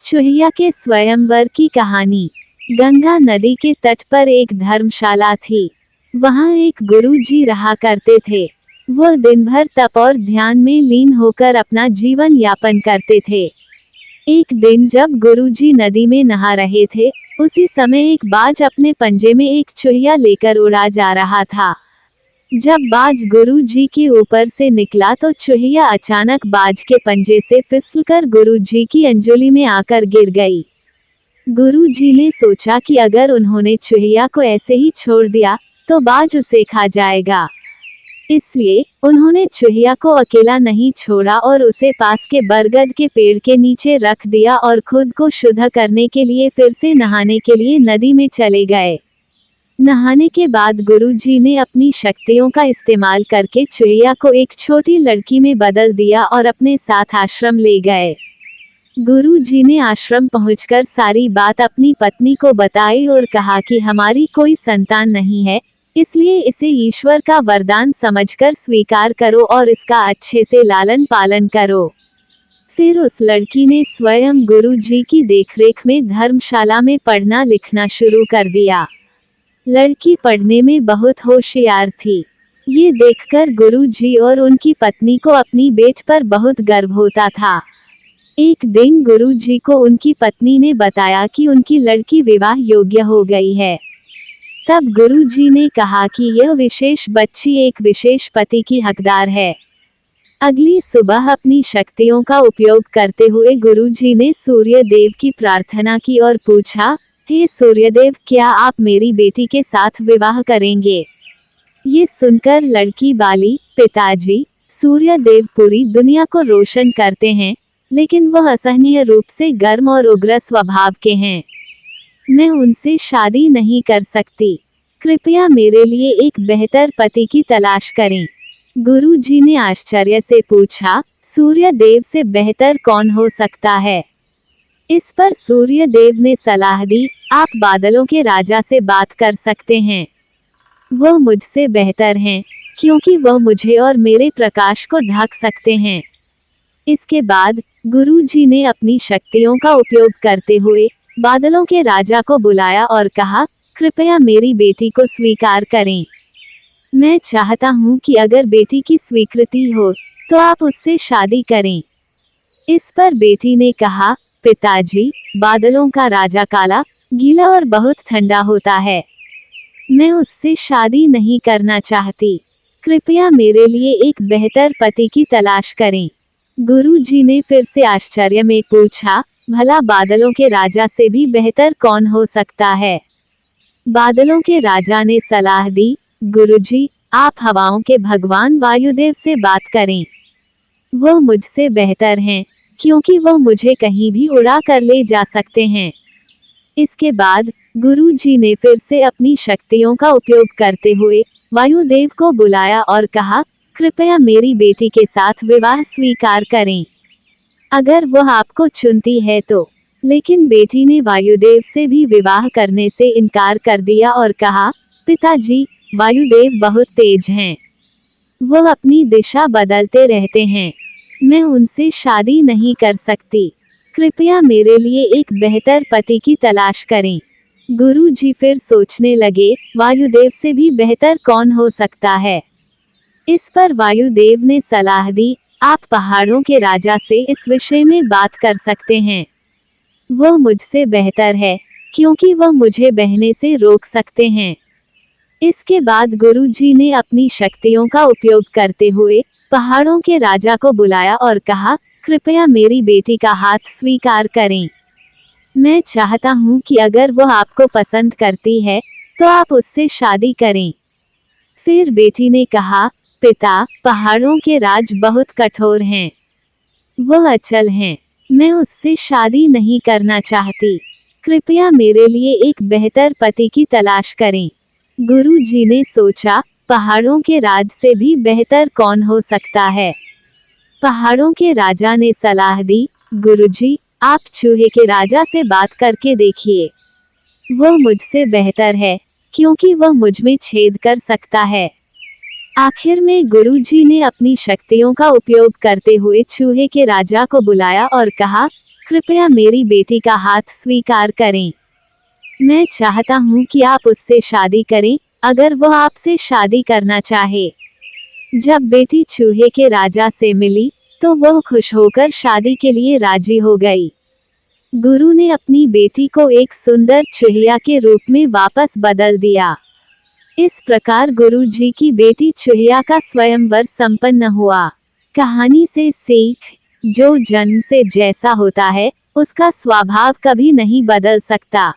चूहिया के स्वयंवर की कहानी। गंगा नदी के तट पर एक धर्मशाला थी। वहाँ एक गुरु जी रहा करते थे। वो दिन भर तप और ध्यान में लीन होकर अपना जीवन यापन करते थे। एक दिन जब गुरु जी नदी में नहा रहे थे, उसी समय एक बाज अपने पंजे में एक चूहिया लेकर उड़ा जा रहा था। जब बाज गुरु जी के ऊपर से निकला तो चूहिया अचानक बाज के पंजे से फिसलकर गुरु जी की अंजलि में आकर गिर गई। गुरु जी ने सोचा कि अगर उन्होंने चूहिया को ऐसे ही छोड़ दिया तो बाज उसे खा जाएगा। इसलिए उन्होंने चूहिया को अकेला नहीं छोड़ा और उसे पास के बरगद के पेड़ के नीचे रख दिया और खुद को शुद्ध करने के लिए फिर से नहाने के लिए नदी में चले गए। नहाने के बाद गुरु जी ने अपनी शक्तियों का इस्तेमाल करके चूहिया को एक छोटी लड़की में बदल दिया और अपने साथ आश्रम ले गए। गुरु जी ने आश्रम पहुंचकर सारी बात अपनी पत्नी को बताई और कहा कि हमारी कोई संतान नहीं है, इसलिए इसे ईश्वर का वरदान समझकर स्वीकार करो और इसका अच्छे से लालन पालन करो। फिर उस लड़की ने स्वयं गुरु जी की देखरेख में धर्मशाला में पढ़ना लिखना शुरू कर दिया। लड़की पढ़ने में बहुत होशियार थी। ये देखकर गुरु जी और उनकी पत्नी को अपनी बेट पर बहुत गर्व होता था। एक दिन गुरु जी को उनकी पत्नी ने बताया कि उनकी लड़की विवाह योग्य हो गई है। तब गुरु जी ने कहा कि यह विशेष बच्ची एक विशेष पति की हकदार है। अगली सुबह अपनी शक्तियों का उपयोग करते हुए गुरु जी ने सूर्य देव की प्रार्थना की और पूछा, हे सूर्यदेव, क्या आप मेरी बेटी के साथ विवाह करेंगे? ये सुनकर लड़की बाली, पिताजी सूर्यदेव पूरी दुनिया को रोशन करते हैं, लेकिन वह असहनीय रूप से गर्म और उग्र स्वभाव के हैं। मैं उनसे शादी नहीं कर सकती। कृपया मेरे लिए एक बेहतर पति की तलाश करें। गुरु जी ने आश्चर्य से पूछा, सूर्यदेव से बेहतर कौन हो सकता है? इस पर सूर्यदेव ने सलाह दी, आप बादलों के राजा से बात कर सकते हैं। वह मुझसे बेहतर हैं, क्योंकि वह मुझे और मेरे प्रकाश को ढक सकते हैं। इसके बाद गुरु जी ने अपनी शक्तियों का उपयोग करते हुए बादलों के राजा को बुलाया और कहा, कृपया मेरी बेटी को स्वीकार करें। मैं चाहता हूँ कि अगर बेटी की स्वीकृति हो तो आप उससे शादी करें। इस पर बेटी ने कहा, पिताजी, बादलों का राजा काला, गीला और बहुत ठंडा होता है। मैं उससे शादी नहीं करना चाहती। कृपया मेरे लिए एक बेहतर पति की तलाश करें। गुरु जी ने फिर से आश्चर्य में पूछा, भला बादलों के राजा से भी बेहतर कौन हो सकता है? बादलों के राजा ने सलाह दी, गुरुजी, आप हवाओं के भगवान वायुदेव से बात करें। वह मुझसे बेहतर हैं, क्योंकि वह मुझे कहीं भी उड़ा कर ले जा सकते हैं। इसके बाद गुरु जी ने फिर से अपनी शक्तियों का उपयोग करते हुए वायुदेव को बुलाया और कहा, कृपया मेरी बेटी के साथ विवाह स्वीकार करें, अगर वह आपको चुनती है तो। लेकिन बेटी ने वायुदेव से भी विवाह करने से इनकार कर दिया और कहा, पिताजी, वायुदेव बहुत तेज हैं। वह अपनी दिशा बदलते रहते हैं। मैं उनसे शादी नहीं कर सकती। कृपया मेरे लिए एक बेहतर पति की तलाश करें। गुरु जी फिर सोचने लगे, वायुदेव से भी बेहतर कौन हो सकता है? इस पर वायुदेव ने सलाह दी, आप पहाड़ों के राजा से इस विषय में बात कर सकते हैं। वह मुझसे बेहतर है, क्योंकि वह मुझे बहने से रोक सकते हैं। इसके बाद गुरु जी ने अपनी शक्तियों का उपयोग करते हुए पहाड़ों के राजा को बुलाया और कहा, कृपया मेरी बेटी का हाथ स्वीकार करें। मैं चाहता हूँ कि अगर वह आपको पसंद करती है तो आप उससे शादी करें। फिर बेटी ने कहा, पिता, पहाड़ों के राज बहुत कठोर हैं। वह अचल हैं। मैं उससे शादी नहीं करना चाहती। कृपया मेरे लिए एक बेहतर पति की तलाश करें। गुरु जी ने सोचा, पहाड़ों के राज से भी बेहतर कौन हो सकता है? पहाड़ों के राजा ने सलाह दी, गुरुजी, आप चूहे के राजा से बात करके देखिए। वह मुझसे बेहतर है, क्योंकि वह मुझ में छेद कर सकता है। आखिर में गुरु जी ने अपनी शक्तियों का उपयोग करते हुए चूहे के राजा को बुलाया और कहा, कृपया मेरी बेटी का हाथ स्वीकार करें। मैं चाहता हूँ कि आप उससे शादी करें, अगर वह आपसे शादी करना चाहे। जब बेटी चूहे के राजा से मिली, तो वह खुश होकर शादी के लिए राजी हो गई। गुरु ने अपनी बेटी को एक सुंदर चूहिया के रूप में वापस बदल दिया। इस प्रकार गुरु जी की बेटी चूहिया का स्वयंवर संपन्न हुआ। कहानी से सीख, जो जन्म से जैसा होता है, उसका स्वभाव कभी नहीं बदल सकता।